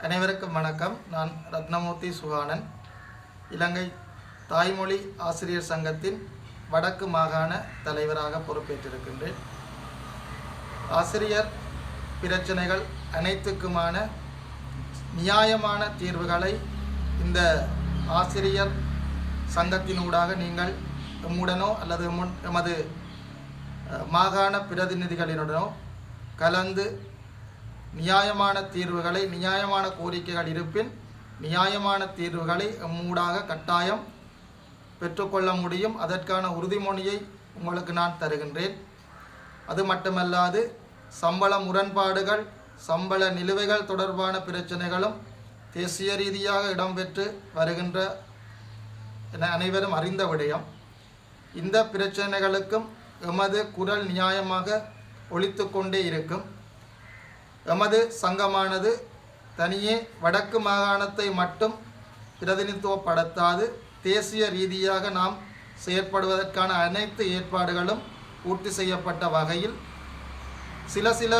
அனைவருக்கும் வணக்கம். நான் ரத்னமூர்த்தி சுகானன், இலங்கை தாய்மொழி ஆசிரியர் சங்கத்தின் வடக்கு மாகாண தலைவராக பொறுப்பேற்றிருக்கின்றேன். ஆசிரியர் பிரச்சனைகள் அனைத்துக்குமான நியாயமான தீர்வுகளை இந்த ஆசிரியர் சங்கத்தினூடாக நீங்கள் எம்முடனோ அல்லது எமது மாகாண பிரதிநிதிகளினுடனோ கலந்து நியாயமான தீர்வுகளை, நியாயமான கோரிக்கைகள் இருப்பின் நியாயமான தீர்வுகளை எம்மூடாக கட்டாயம் பெற்றுக்கொள்ள முடியும். அதற்கான உறுதிமொழியை உங்களுக்கு நான் தருகின்றேன். அது மட்டுமல்லாது சம்பள முரண்பாடுகள், சம்பள நிலுவைகள் தொடர்பான பிரச்சனைகளும் தேசிய ரீதியாக இடம்பெற்று வருகின்ற என அனைவரும் அறிந்த விடயம். இந்த பிரச்சனைகளுக்கும் எமது குரல் நியாயமாக ஒலித்து கொண்டே இருக்கும். எமது சங்கமானது தனியே வடக்கு மாகாணத்தை மட்டும் பிரதிநிதித்துவப்படுத்தாது, தேசிய ரீதியாக நாம் செயற்படுவதற்கான அனைத்து ஏற்பாடுகளும் பூர்த்தி செய்யப்பட்ட வகையில் சில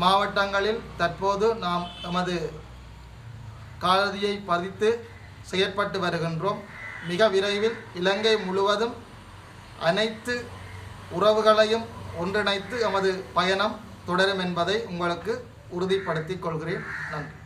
மாவட்டங்களில் தற்போது நாம் எமது காலடியை பதித்து செயற்பட்டு வருகின்றோம். மிக விரைவில் இலங்கை முழுவதும் அனைத்து உறவுகளையும் ஒன்றிணைத்து எமது பயணம் தொடரும் என்பதை உங்களுக்கு உறுதிப்படுத்திக் கொள்கிறேன். நன்றி.